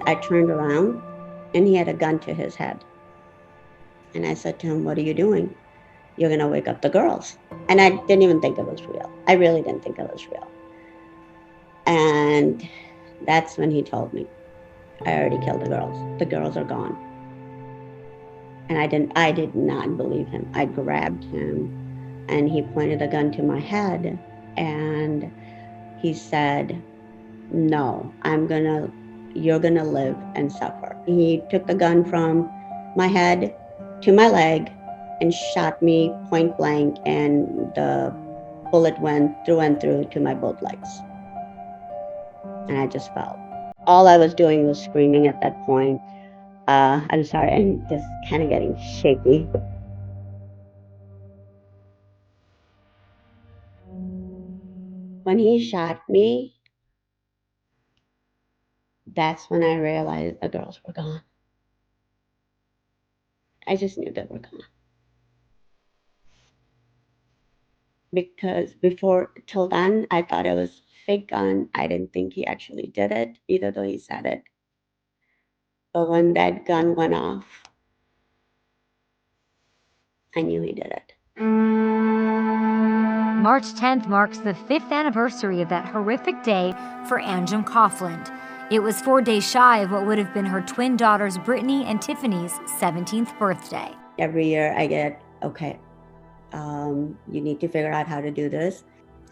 I turned around and he had a gun to his head. And I said to him, "What are you doing? You're going to wake up the girls." And I didn't even think it was real. I really didn't think it was real. And that's when he told me, "I already killed the girls. The girls are gone." And I did not believe him. I grabbed him and he pointed a gun to my head and he said, "No, you're gonna live and suffer." He took the gun from my head to my leg and shot me point blank, and the bullet went through and through to my both legs. And I just fell. All I was doing was screaming at that point. I'm sorry, I'm just kind of getting shaky. When he shot me, that's when I realized the girls were gone. I just knew they were gone. Because till then, I thought it was a fake gun. I didn't think he actually did it, even though he said it. But when that gun went off, I knew he did it. March 10th marks the 5th anniversary of that horrific day for Anjum Coffland. It was 4 days shy of what would have been her twin daughters Brittany and Tiffany's 17th birthday. Every year I get, "Okay, you need to figure out how to do this."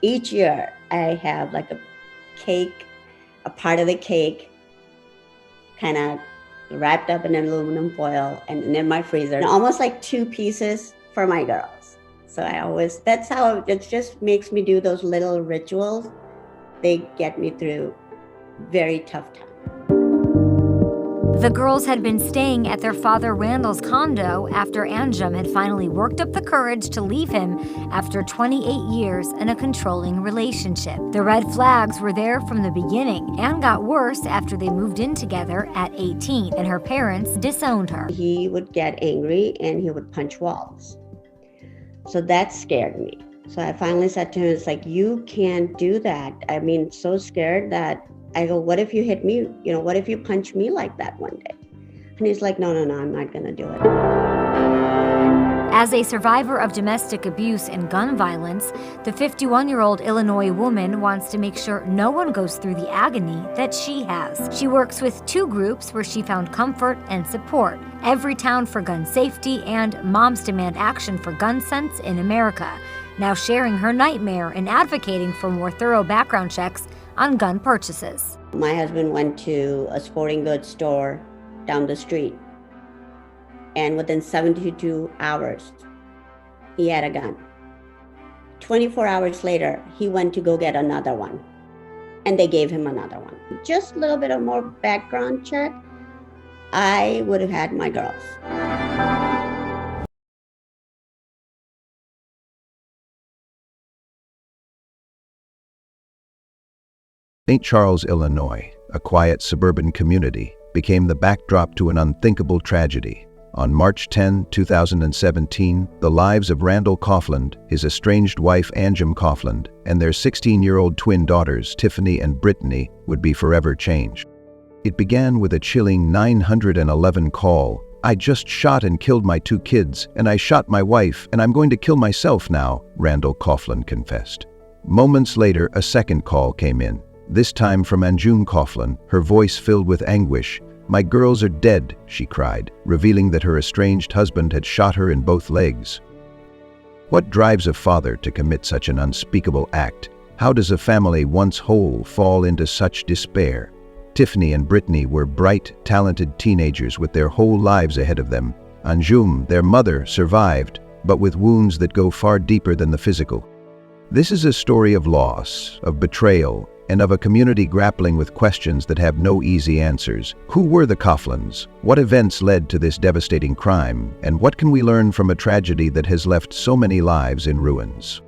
Each year I have like a cake, a part of the cake kind of wrapped up in aluminum foil and in my freezer, and almost like 2 pieces for my girls. So that's how it just makes me do those little rituals. They get me through very tough times. The girls had been staying at their father Randall's condo after Anjum had finally worked up the courage to leave him after 28 years in a controlling relationship. The red flags were there from the beginning and got worse after they moved in together at 18 and her parents disowned her. He would get angry and he would punch walls. So that scared me. So I finally said to him, it's like, "You can't do that." I mean, so scared that I go, "What if you hit me? What if you punch me like that one day?" And he's like, no, I'm not gonna do it. As a survivor of domestic abuse and gun violence, the 51-year-old Illinois woman wants to make sure no one goes through the agony that she has. She works with 2 groups where she found comfort and support: Everytown for Gun Safety and Moms Demand Action for Gun Sense in America, now sharing her nightmare and advocating for more thorough background checks on gun purchases. My husband went to a sporting goods store down the street, and within 72 hours, he had a gun. 24 hours later, he went to go get another one, and they gave him another one. Just a little bit of more background check, I would have had my girls. St. Charles, Illinois, a quiet suburban community, became the backdrop to an unthinkable tragedy. On March 10, 2017, the lives of Randall Coffland, his estranged wife Anjum Coffland, and their 16-year-old twin daughters Tiffany and Brittany would be forever changed. It began with a chilling 911 call. "I just shot and killed my 2 kids, and I shot my wife, and I'm going to kill myself now," Randall Coffland confessed. Moments later, a second call came in. This time from Anjum Coffland, her voice filled with anguish. "My girls are dead," she cried, revealing that her estranged husband had shot her in both legs. What drives a father to commit such an unspeakable act? How does a family once whole fall into such despair? Tiffany and Brittany were bright, talented teenagers with their whole lives ahead of them. Anjum, their mother, survived, but with wounds that go far deeper than the physical. This is a story of loss, of betrayal, and of a community grappling with questions that have no easy answers. Who were the Cofflands? What events led to this devastating crime? And what can we learn from a tragedy that has left so many lives in ruins?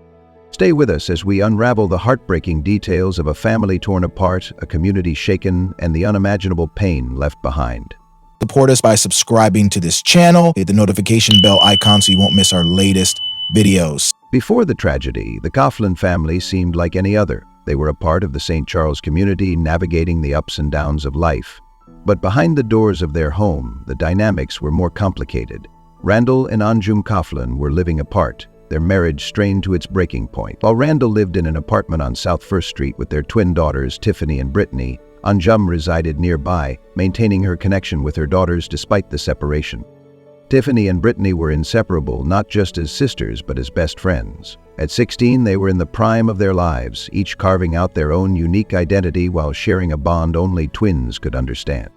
Stay with us as we unravel the heartbreaking details of a family torn apart, a community shaken, and the unimaginable pain left behind. Support us by subscribing to this channel. Hit the notification bell icon so you won't miss our latest videos. Before the tragedy, the Coffland family seemed like any other. They were a part of the St. Charles community, navigating the ups and downs of life. But behind the doors of their home, the dynamics were more complicated. Randall and Anjum Coffland were living apart, their marriage strained to its breaking point. While Randall lived in an apartment on South First Street with their twin daughters, Tiffany and Brittany, Anjum resided nearby, maintaining her connection with her daughters despite the separation. Tiffany and Brittany were inseparable, not just as sisters, but as best friends. At 16, they were in the prime of their lives, each carving out their own unique identity while sharing a bond only twins could understand.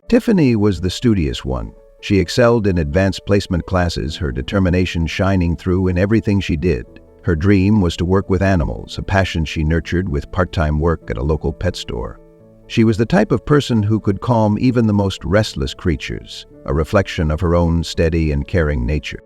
Tiffany was the studious one. She excelled in advanced placement classes, her determination shining through in everything she did. Her dream was to work with animals, a passion she nurtured with part-time work at a local pet store. She was the type of person who could calm even the most restless creatures, a reflection of her own steady and caring nature.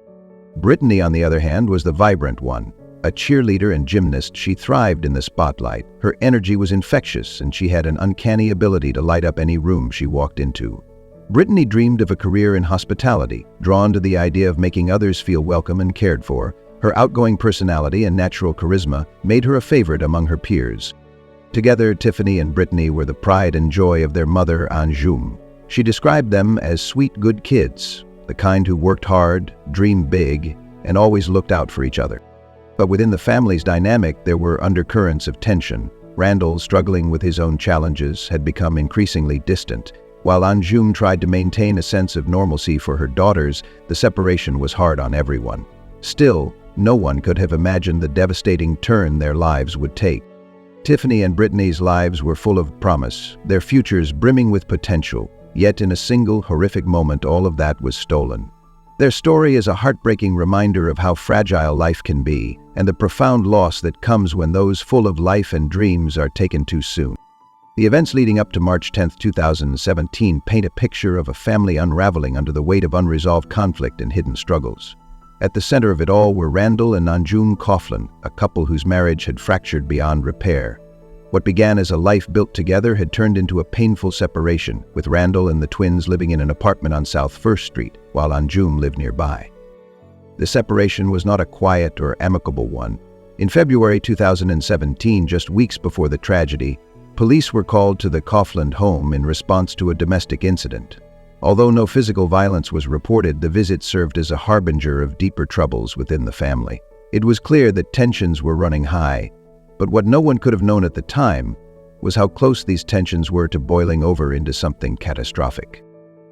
Brittany, on the other hand, was the vibrant one. A cheerleader and gymnast, she thrived in the spotlight. Her energy was infectious, and she had an uncanny ability to light up any room she walked into. Brittany dreamed of a career in hospitality, drawn to the idea of making others feel welcome and cared for. Her outgoing personality and natural charisma made her a favorite among her peers. Together, Tiffany and Brittany were the pride and joy of their mother, Anjum. She described them as sweet, good kids, the kind who worked hard, dreamed big, and always looked out for each other. But within the family's dynamic, there were undercurrents of tension. Randall, struggling with his own challenges, had become increasingly distant. While Anjum tried to maintain a sense of normalcy for her daughters, the separation was hard on everyone. Still, no one could have imagined the devastating turn their lives would take. Tiffany and Brittany's lives were full of promise, their futures brimming with potential, yet in a single horrific moment all of that was stolen. Their story is a heartbreaking reminder of how fragile life can be, and the profound loss that comes when those full of life and dreams are taken too soon. The events leading up to March 10, 2017 paint a picture of a family unraveling under the weight of unresolved conflict and hidden struggles. At the center of it all were Randall and Anjum Coffland, a couple whose marriage had fractured beyond repair. What began as a life built together had turned into a painful separation, with Randall and the twins living in an apartment on South First Street, while Anjum lived nearby. The separation was not a quiet or amicable one. In February 2017, just weeks before the tragedy, police were called to the Coffland home in response to a domestic incident. Although no physical violence was reported, the visit served as a harbinger of deeper troubles within the family. It was clear that tensions were running high, but what no one could have known at the time was how close these tensions were to boiling over into something catastrophic.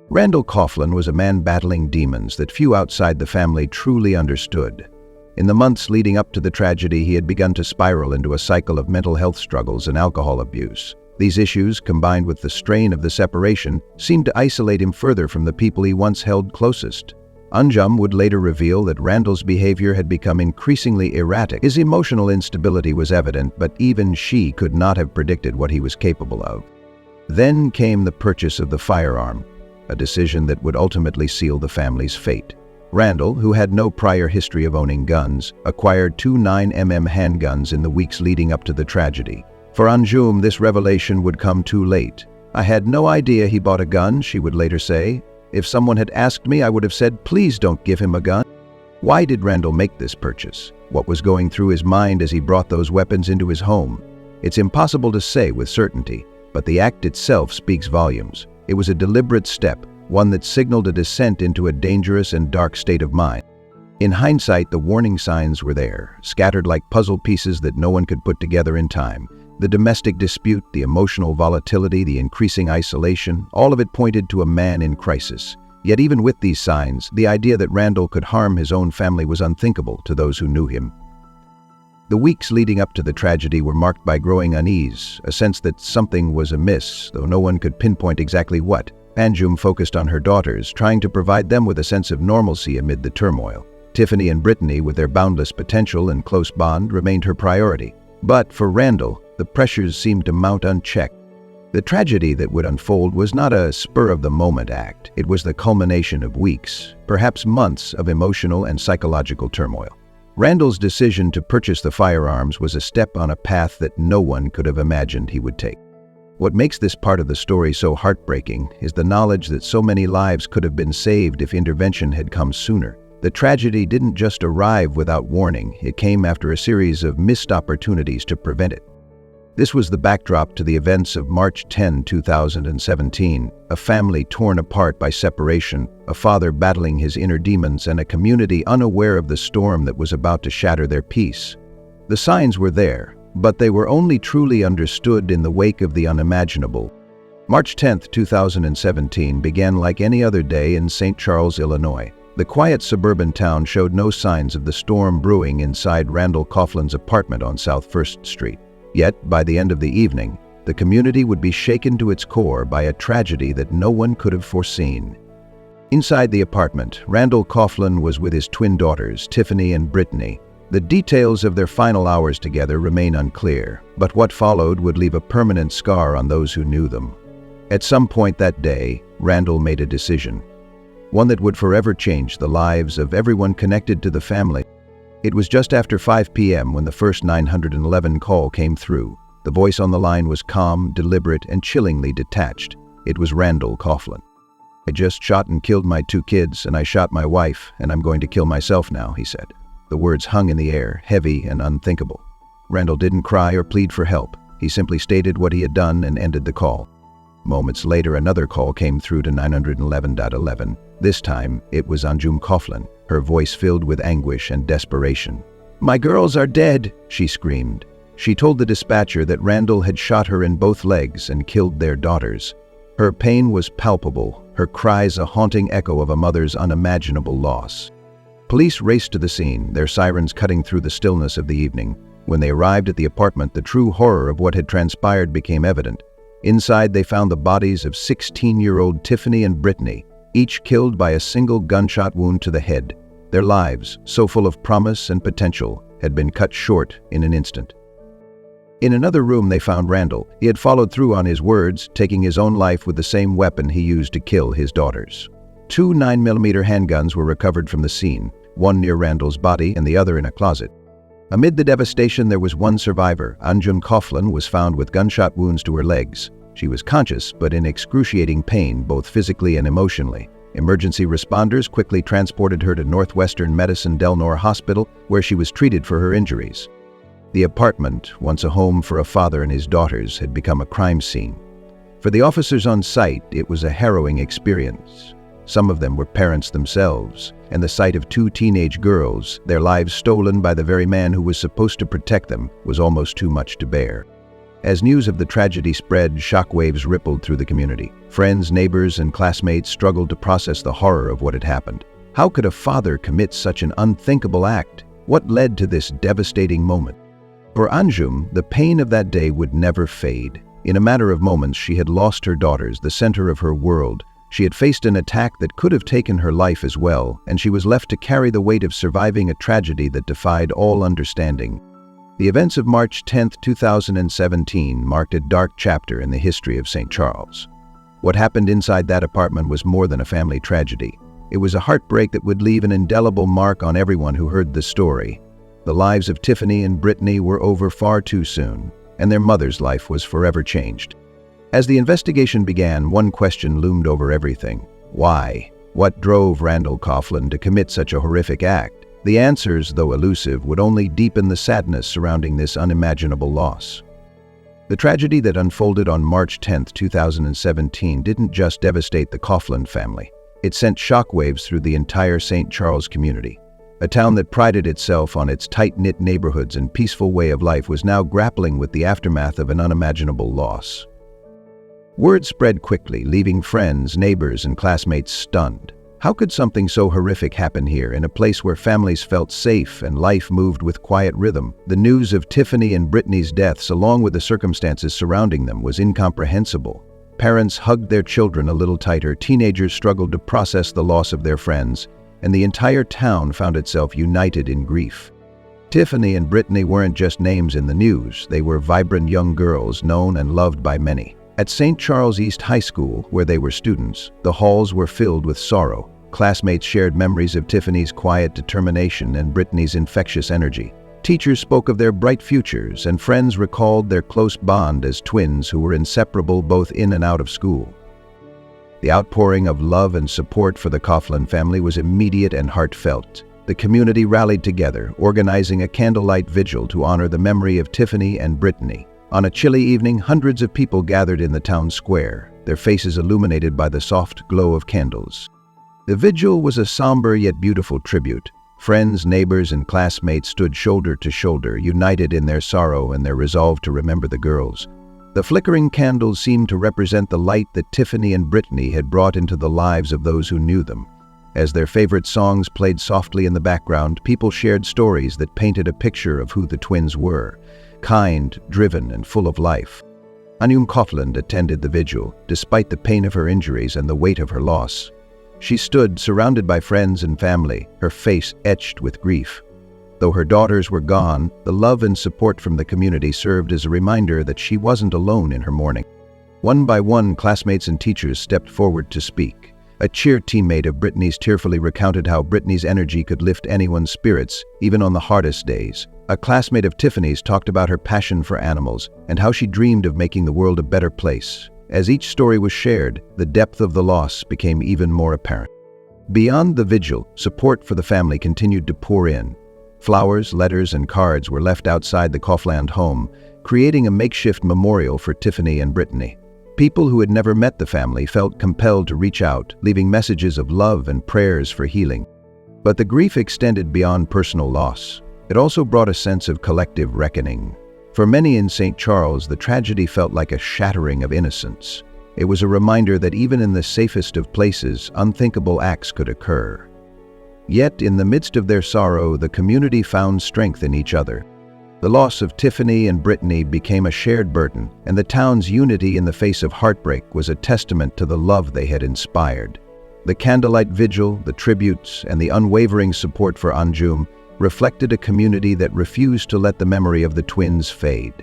Randall Coffland was a man battling demons that few outside the family truly understood. In the months leading up to the tragedy, he had begun to spiral into a cycle of mental health struggles and alcohol abuse. These issues, combined with the strain of the separation, seemed to isolate him further from the people he once held closest. Anjum would later reveal that Randall's behavior had become increasingly erratic. His emotional instability was evident, but even she could not have predicted what he was capable of. Then came the purchase of the firearm, a decision that would ultimately seal the family's fate. Randall, who had no prior history of owning guns, acquired two 9mm handguns in the weeks leading up to the tragedy. For Anjum, this revelation would come too late. "I had no idea he bought a gun," she would later say. "If someone had asked me, I would have said, please don't give him a gun." Why did Randall make this purchase? What was going through his mind as he brought those weapons into his home? It's impossible to say with certainty, but the act itself speaks volumes. It was a deliberate step, one that signaled a descent into a dangerous and dark state of mind. In hindsight, the warning signs were there, scattered like puzzle pieces that no one could put together in time. The domestic dispute, the emotional volatility, the increasing isolation, all of it pointed to a man in crisis. Yet even with these signs, the idea that Randall could harm his own family was unthinkable to those who knew him. The weeks leading up to the tragedy were marked by growing unease, a sense that something was amiss, though no one could pinpoint exactly what. Anjum focused on her daughters, trying to provide them with a sense of normalcy amid the turmoil. Tiffany and Brittany, with their boundless potential and close bond, remained her priority. But for Randall, the pressures seemed to mount unchecked. The tragedy that would unfold was not a spur-of-the-moment act. It was the culmination of weeks, perhaps months, of emotional and psychological turmoil. Randall's decision to purchase the firearms was a step on a path that no one could have imagined he would take. What makes this part of the story so heartbreaking is the knowledge that so many lives could have been saved if intervention had come sooner. The tragedy didn't just arrive without warning, it came after a series of missed opportunities to prevent it. This was the backdrop to the events of March 10, 2017, a family torn apart by separation, a father battling his inner demons, and a community unaware of the storm that was about to shatter their peace. The signs were there, but they were only truly understood in the wake of the unimaginable. March 10, 2017 began like any other day in St. Charles, Illinois. The quiet suburban town showed no signs of the storm brewing inside Randall Coffland's apartment on South 1st Street. Yet, by the end of the evening, the community would be shaken to its core by a tragedy that no one could have foreseen. Inside the apartment, Randall Coffland was with his twin daughters, Tiffany and Brittany. The details of their final hours together remain unclear, but what followed would leave a permanent scar on those who knew them. At some point that day, Randall made a decision, one that would forever change the lives of everyone connected to the family. It was just after 5 p.m. when the first 911 call came through. The voice on the line was calm, deliberate, and chillingly detached. It was Randall Coffland. "I just shot and killed my 2 kids, and I shot my wife, and I'm going to kill myself now," he said. The words hung in the air, heavy and unthinkable. Randall didn't cry or plead for help. He simply stated what he had done and ended the call. Moments later, another call came through to 911.11. This time, it was Anjum Coffland, her voice filled with anguish and desperation. "My girls are dead," she screamed. She told the dispatcher that Randall had shot her in both legs and killed their daughters. Her pain was palpable, her cries a haunting echo of a mother's unimaginable loss. Police raced to the scene, their sirens cutting through the stillness of the evening. When they arrived at the apartment, the true horror of what had transpired became evident. Inside, they found the bodies of 16-year-old Tiffany and Brittany, each killed by a single gunshot wound to the head. Their lives, so full of promise and potential, had been cut short in an instant. In another room, they found Randall. He had followed through on his words, taking his own life with the same weapon he used to kill his daughters. 2 9mm handguns were recovered from the scene, one near Randall's body and the other in a closet. Amid the devastation, there was one survivor. Anjum Coffland was found with gunshot wounds to her legs. She was conscious, but in excruciating pain, both physically and emotionally. Emergency responders quickly transported her to Northwestern Medicine Del Nor Hospital, where she was treated for her injuries. The apartment, once a home for a father and his daughters, had become a crime scene. For the officers on site, it was a harrowing experience. Some of them were parents themselves, and the sight of 2 teenage girls, their lives stolen by the very man who was supposed to protect them, was almost too much to bear. As news of the tragedy spread, shockwaves rippled through the community. Friends, neighbors, and classmates struggled to process the horror of what had happened. How could a father commit such an unthinkable act? What led to this devastating moment? For Anjum, the pain of that day would never fade. In a matter of moments, she had lost her daughters, the center of her world. She had faced an attack that could have taken her life as well, and she was left to carry the weight of surviving a tragedy that defied all understanding. The events of March 10, 2017 marked a dark chapter in the history of St. Charles. What happened inside that apartment was more than a family tragedy. It was a heartbreak that would leave an indelible mark on everyone who heard the story. The lives of Tiffany and Brittany were over far too soon, and their mother's life was forever changed. As the investigation began, one question loomed over everything. Why? What drove Randall Coffland to commit such a horrific act? The answers, though elusive, would only deepen the sadness surrounding this unimaginable loss. The tragedy that unfolded on March 10, 2017 didn't just devastate the Coffland family. It sent shockwaves through the entire St. Charles community. A town that prided itself on its tight-knit neighborhoods and peaceful way of life was now grappling with the aftermath of an unimaginable loss. Word spread quickly, leaving friends, neighbors, and classmates stunned. How could something so horrific happen here, in a place where families felt safe and life moved with quiet rhythm? The news of Tiffany and Brittany's deaths, along with the circumstances surrounding them, was incomprehensible. Parents hugged their children a little tighter, teenagers struggled to process the loss of their friends, and the entire town found itself united in grief. Tiffany and Brittany weren't just names in the news, they were vibrant young girls known and loved by many. At St. Charles East High School, where they were students, the halls were filled with sorrow. Classmates shared memories of Tiffany's quiet determination and Brittany's infectious energy. Teachers spoke of their bright futures, and friends recalled their close bond as twins who were inseparable both in and out of school. The outpouring of love and support for the Coffland family was immediate and heartfelt. The community rallied together, organizing a candlelight vigil to honor the memory of Tiffany and Brittany. On a chilly evening, hundreds of people gathered in the town square, their faces illuminated by the soft glow of candles. The vigil was a somber yet beautiful tribute. Friends, neighbors, and classmates stood shoulder to shoulder, united in their sorrow and their resolve to remember the girls. The flickering candles seemed to represent the light that Tiffany and Brittany had brought into the lives of those who knew them. As their favorite songs played softly in the background, people shared stories that painted a picture of who the twins were: kind, driven, and full of life. Anjum Coffland attended the vigil, despite the pain of her injuries and the weight of her loss. She stood surrounded by friends and family, her face etched with grief. Though her daughters were gone, the love and support from the community served as a reminder that she wasn't alone in her mourning. One by one, classmates and teachers stepped forward to speak. A cheer teammate of Brittany's tearfully recounted how Brittany's energy could lift anyone's spirits, even on the hardest days. A classmate of Tiffany's talked about her passion for animals and how she dreamed of making the world a better place. As each story was shared, the depth of the loss became even more apparent. Beyond the vigil, support for the family continued to pour in. Flowers, letters, and cards were left outside the Coffland home, creating a makeshift memorial for Tiffany and Brittany. People who had never met the family felt compelled to reach out, leaving messages of love and prayers for healing. But the grief extended beyond personal loss. It also brought a sense of collective reckoning. For many in St. Charles, the tragedy felt like a shattering of innocence. It was a reminder that even in the safest of places, unthinkable acts could occur. Yet, in the midst of their sorrow, the community found strength in each other. The loss of Tiffany and Brittany became a shared burden, and the town's unity in the face of heartbreak was a testament to the love they had inspired. The candlelight vigil, the tributes, and the unwavering support for Anjum reflected a community that refused to let the memory of the twins fade.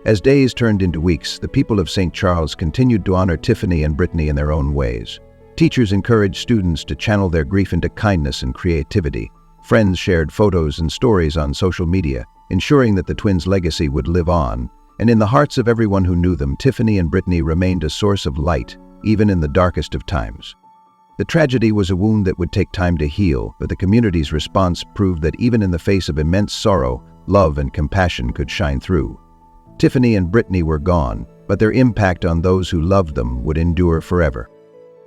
As days turned into weeks, the people of St. Charles continued to honor Tiffany and Brittany in their own ways. Teachers encouraged students to channel their grief into kindness and creativity. Friends shared photos and stories on social media, ensuring that the twins' legacy would live on. And in the hearts of everyone who knew them, Tiffany and Brittany remained a source of light, even in the darkest of times. The tragedy was a wound that would take time to heal, but the community's response proved that even in the face of immense sorrow, love and compassion could shine through. Tiffany and Brittany were gone, but their impact on those who loved them would endure forever.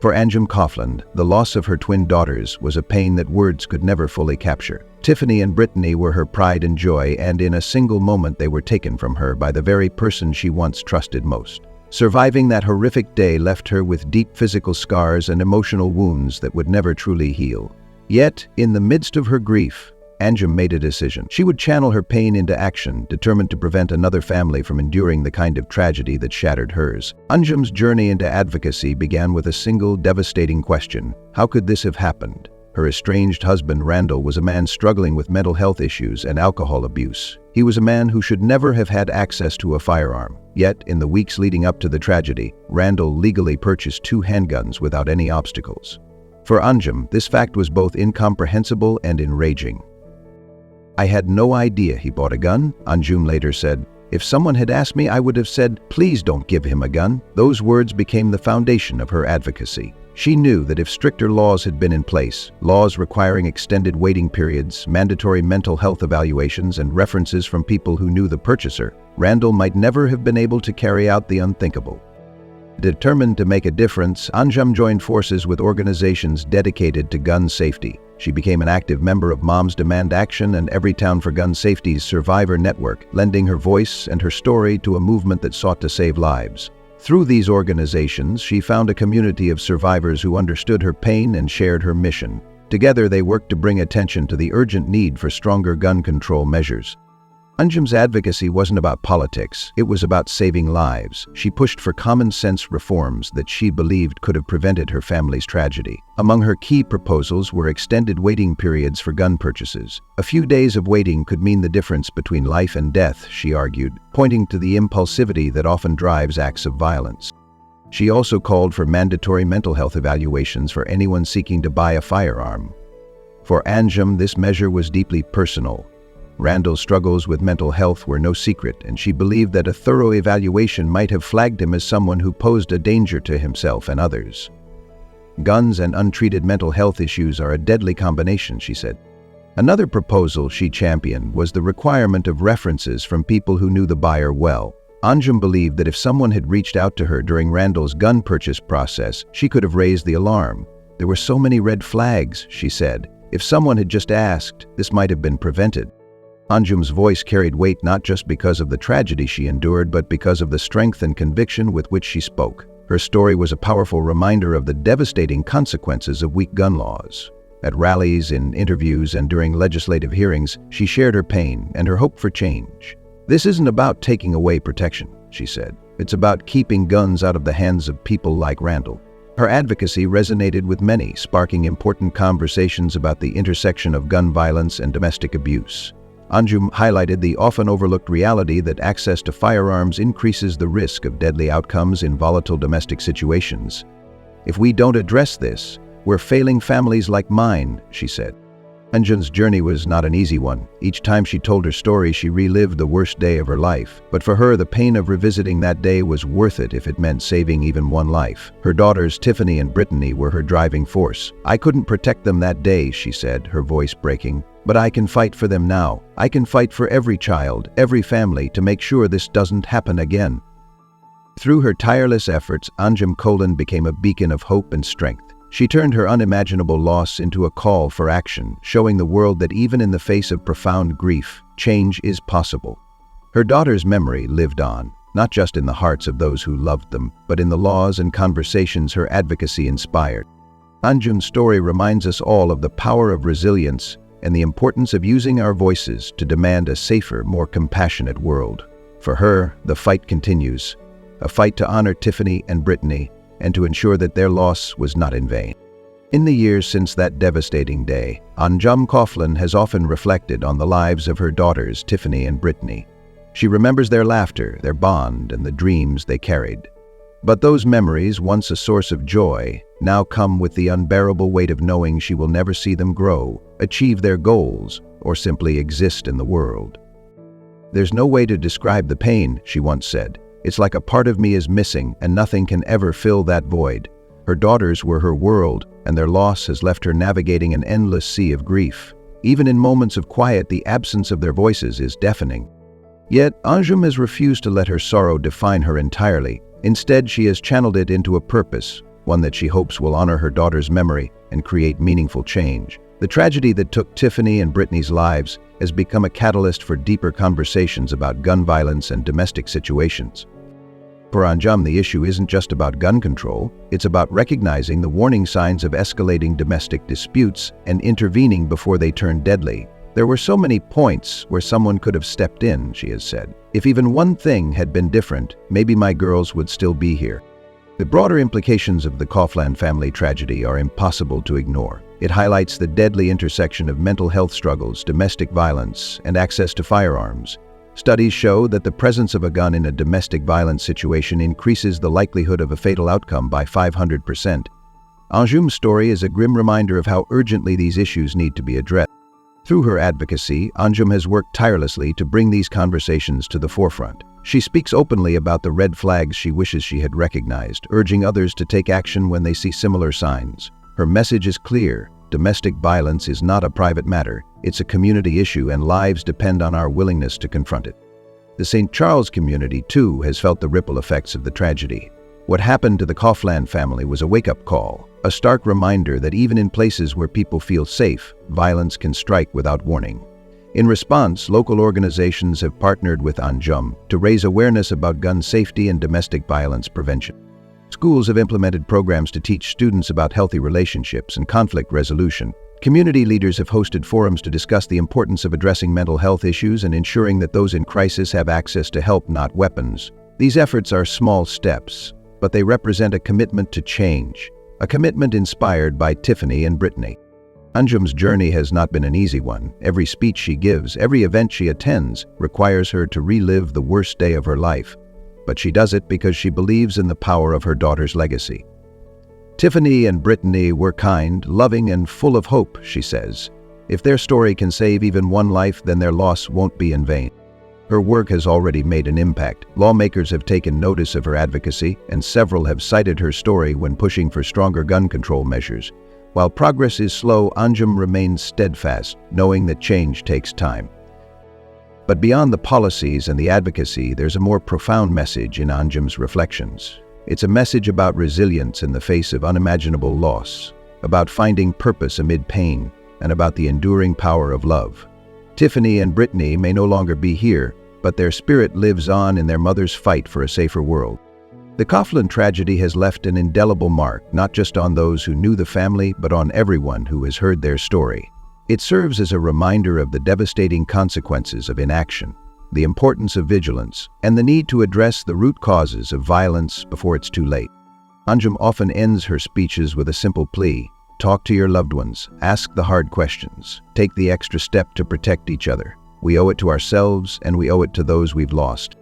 For Anjum Coffland, the loss of her twin daughters was a pain that words could never fully capture. Tiffany and Brittany were her pride and joy, and in a single moment they were taken from her by the very person she once trusted most. Surviving that horrific day left her with deep physical scars and emotional wounds that would never truly heal. Yet, in the midst of her grief, Anjum made a decision. She would channel her pain into action, determined to prevent another family from enduring the kind of tragedy that shattered hers. Anjum's journey into advocacy began with a single devastating question: how could this have happened? Her estranged husband, Randall, was a man struggling with mental health issues and alcohol abuse. He was a man who should never have had access to a firearm. Yet, in the weeks leading up to the tragedy, Randall legally purchased 2 handguns without any obstacles. For Anjum, this fact was both incomprehensible and enraging. "I had no idea he bought a gun," Anjum later said. "If someone had asked me, I would have said, 'Please don't give him a gun.'" Those words became the foundation of her advocacy. She knew that if stricter laws had been in place, laws requiring extended waiting periods, mandatory mental health evaluations, and references from people who knew the purchaser, Randall might never have been able to carry out the unthinkable. Determined to make a difference, Anjum joined forces with organizations dedicated to gun safety. She became an active member of Moms Demand Action and Everytown for Gun Safety's Survivor Network, lending her voice and her story to a movement that sought to save lives. Through these organizations, she found a community of survivors who understood her pain and shared her mission. Together, they worked to bring attention to the urgent need for stronger gun control measures. Anjum's advocacy wasn't about politics, it was about saving lives. She pushed for common-sense reforms that she believed could have prevented her family's tragedy. Among her key proposals were extended waiting periods for gun purchases. A few days of waiting could mean the difference between life and death, she argued, pointing to the impulsivity that often drives acts of violence. She also called for mandatory mental health evaluations for anyone seeking to buy a firearm. For Anjum, this measure was deeply personal. Randall's struggles with mental health were no secret, and she believed that a thorough evaluation might have flagged him as someone who posed a danger to himself and others. Guns and untreated mental health issues are a deadly combination, she said. Another proposal she championed was the requirement of references from people who knew the buyer well. Anjum believed that if someone had reached out to her during Randall's gun purchase process, she could have raised the alarm. There were so many red flags, she said. If someone had just asked, this might have been prevented. Anjum's voice carried weight not just because of the tragedy she endured, but because of the strength and conviction with which she spoke. Her story was a powerful reminder of the devastating consequences of weak gun laws. At rallies, in interviews, and during legislative hearings, she shared her pain and her hope for change. "This isn't about taking away protection," she said. "It's about keeping guns out of the hands of people like Randall." Her advocacy resonated with many, sparking important conversations about the intersection of gun violence and domestic abuse. Anjum highlighted the often overlooked reality that access to firearms increases the risk of deadly outcomes in volatile domestic situations. "If we don't address this, we're failing families like mine," she said. Anjum's journey was not an easy one. Each time she told her story, she relived the worst day of her life. But for her, the pain of revisiting that day was worth it if it meant saving even one life. Her daughters, Tiffany and Brittany, were her driving force. "I couldn't protect them that day," she said, her voice breaking. "But I can fight for them now. I can fight for every child, every family, to make sure this doesn't happen again." Through her tireless efforts, Anjum Coffland became a beacon of hope and strength. She turned her unimaginable loss into a call for action, showing the world that even in the face of profound grief, change is possible. Her daughter's memory lived on, not just in the hearts of those who loved them, but in the laws and conversations her advocacy inspired. Anjum's story reminds us all of the power of resilience and the importance of using our voices to demand a safer, more compassionate world. For her, the fight continues, a fight to honor Tiffany and Brittany, and to ensure that their loss was not in vain. In the years since that devastating day, Anjum Coffland has often reflected on the lives of her daughters, Tiffany and Brittany. She remembers their laughter, their bond, and the dreams they carried. But those memories, once a source of joy, now come with the unbearable weight of knowing she will never see them grow, achieve their goals, or simply exist in the world. "There's no way to describe the pain," she once said. "It's like a part of me is missing, and nothing can ever fill that void." Her daughters were her world, and their loss has left her navigating an endless sea of grief. Even in moments of quiet, the absence of their voices is deafening. Yet, Anjum has refused to let her sorrow define her entirely. Instead, she has channeled it into a purpose, one that she hopes will honor her daughter's memory and create meaningful change. The tragedy that took Tiffany and Brittany's lives has become a catalyst for deeper conversations about gun violence and domestic situations. For Anjum, the issue isn't just about gun control, it's about recognizing the warning signs of escalating domestic disputes and intervening before they turn deadly. "There were so many points where someone could have stepped in," she has said. "If even one thing had been different, maybe my girls would still be here." The broader implications of the Coffland family tragedy are impossible to ignore. It highlights the deadly intersection of mental health struggles, domestic violence, and access to firearms. Studies show that the presence of a gun in a domestic violence situation increases the likelihood of a fatal outcome by 500%. Anjum's story is a grim reminder of how urgently these issues need to be addressed. Through her advocacy, Anjum has worked tirelessly to bring these conversations to the forefront. She speaks openly about the red flags she wishes she had recognized, urging others to take action when they see similar signs. Her message is clear: domestic violence is not a private matter, it's a community issue, and lives depend on our willingness to confront it. The St. Charles community, too, has felt the ripple effects of the tragedy. What happened to the Coffland family was a wake-up call, a stark reminder that even in places where people feel safe, violence can strike without warning. In response, local organizations have partnered with Anjum to raise awareness about gun safety and domestic violence prevention. Schools have implemented programs to teach students about healthy relationships and conflict resolution. Community leaders have hosted forums to discuss the importance of addressing mental health issues and ensuring that those in crisis have access to help, not weapons. These efforts are small steps, but they represent a commitment to change, a commitment inspired by Tiffany and Brittany. Anjum's journey has not been an easy one. Every speech she gives, every event she attends, requires her to relive the worst day of her life. But she does it because she believes in the power of her daughter's legacy. Tiffany and Brittany were kind, loving, and full of hope, she says. If their story can save even one life, then their loss won't be in vain. Her work has already made an impact. Lawmakers have taken notice of her advocacy, and several have cited her story when pushing for stronger gun control measures. While progress is slow, Anjum remains steadfast, knowing that change takes time. But beyond the policies and the advocacy, there's a more profound message in Anjum's reflections. It's a message about resilience in the face of unimaginable loss, about finding purpose amid pain, and about the enduring power of love. Tiffany and Brittany may no longer be here, but their spirit lives on in their mother's fight for a safer world. The Coffland tragedy has left an indelible mark, not just on those who knew the family, but on everyone who has heard their story. It serves as a reminder of the devastating consequences of inaction, the importance of vigilance, and the need to address the root causes of violence before it's too late. Anjum often ends her speeches with a simple plea: talk to your loved ones, ask the hard questions, take the extra step to protect each other. We owe it to ourselves, and we owe it to those we've lost.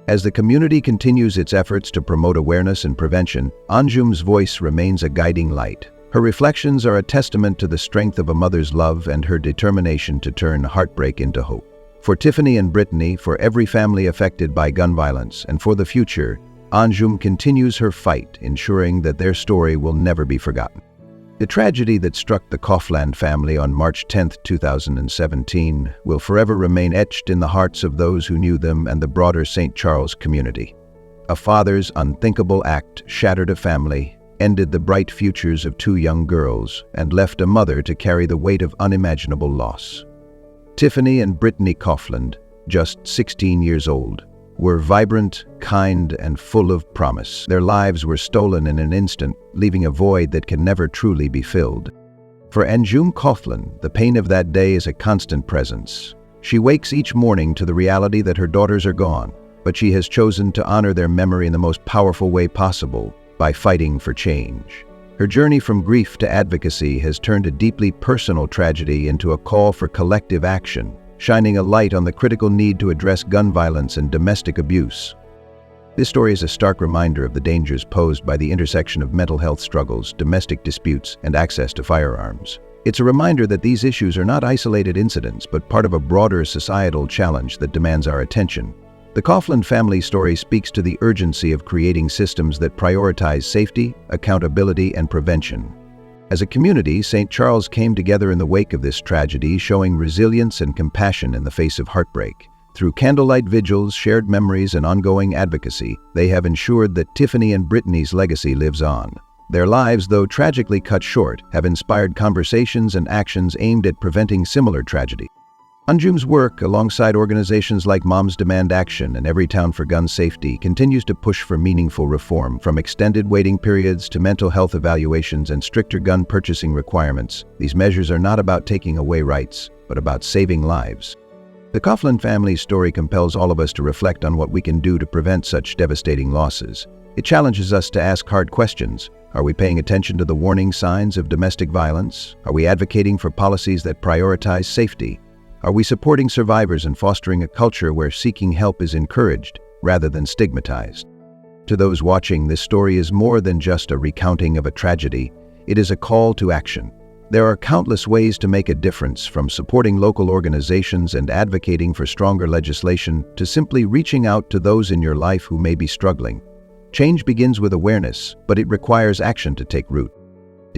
As the community continues its efforts to promote awareness and prevention, Anjum's voice remains a guiding light. Her reflections are a testament to the strength of a mother's love and her determination to turn heartbreak into hope. For Tiffany and Brittany, for every family affected by gun violence, and for the future, Anjum continues her fight, ensuring that their story will never be forgotten. The tragedy that struck the Coffland family on March 10, 2017, will forever remain etched in the hearts of those who knew them and the broader St. Charles community. A father's unthinkable act shattered a family, ended the bright futures of two young girls, and left a mother to carry the weight of unimaginable loss. Tiffany and Brittany Coffland, just 16 years old, were vibrant, kind, and full of promise. Their lives were stolen in an instant, leaving a void that can never truly be filled. For Anjum Coffland, the pain of that day is a constant presence. She wakes each morning to the reality that her daughters are gone, but she has chosen to honor their memory in the most powerful way possible, by fighting for change. Her journey from grief to advocacy has turned a deeply personal tragedy into a call for collective action, shining a light on the critical need to address gun violence and domestic abuse. This story is a stark reminder of the dangers posed by the intersection of mental health struggles, domestic disputes, and access to firearms. It's a reminder that these issues are not isolated incidents, but part of a broader societal challenge that demands our attention. The Coffland family story speaks to the urgency of creating systems that prioritize safety, accountability, and prevention. As a community, St. Charles came together in the wake of this tragedy, showing resilience and compassion in the face of heartbreak. Through candlelight vigils, shared memories, and ongoing advocacy, they have ensured that Tiffany and Brittany's legacy lives on. Their lives, though tragically cut short, have inspired conversations and actions aimed at preventing similar tragedy. Anjum's work, alongside organizations like Moms Demand Action and Everytown for Gun Safety, continues to push for meaningful reform. From extended waiting periods to mental health evaluations and stricter gun purchasing requirements, these measures are not about taking away rights, but about saving lives. The Coffland family's story compels all of us to reflect on what we can do to prevent such devastating losses. It challenges us to ask hard questions. Are we paying attention to the warning signs of domestic violence? Are we advocating for policies that prioritize safety? Are we supporting survivors and fostering a culture where seeking help is encouraged rather than stigmatized? To those watching, this story is more than just a recounting of a tragedy. It is a call to action. There are countless ways to make a difference, from supporting local organizations and advocating for stronger legislation to simply reaching out to those in your life who may be struggling. Change begins with awareness, but it requires action to take root.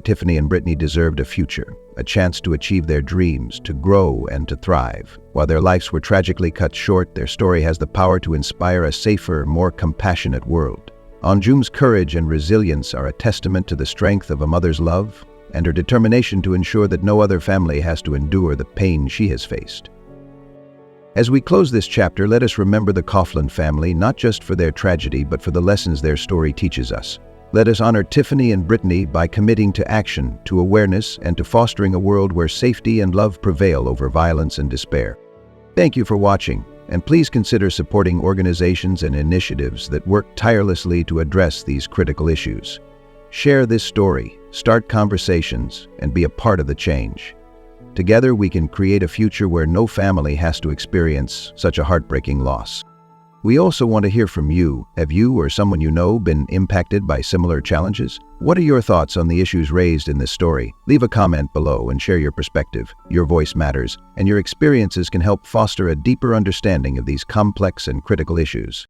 Tiffany and Brittany deserved a future, a chance to achieve their dreams, to grow and to thrive. While their lives were tragically cut short, their story has the power to inspire a safer, more compassionate world. Anjum's courage and resilience are a testament to the strength of a mother's love and her determination to ensure that no other family has to endure the pain she has faced. As we close this chapter, let us remember the Coffland family, not just for their tragedy, but for the lessons their story teaches us. Let us honor Tiffany and Brittany by committing to action, to awareness, and to fostering a world where safety and love prevail over violence and despair. Thank you for watching, and please consider supporting organizations and initiatives that work tirelessly to address these critical issues. Share this story, start conversations, and be a part of the change. Together, we can create a future where no family has to experience such a heartbreaking loss. We also want to hear from you. Have you or someone you know been impacted by similar challenges? What are your thoughts on the issues raised in this story? Leave a comment below and share your perspective. Your voice matters, and your experiences can help foster a deeper understanding of these complex and critical issues.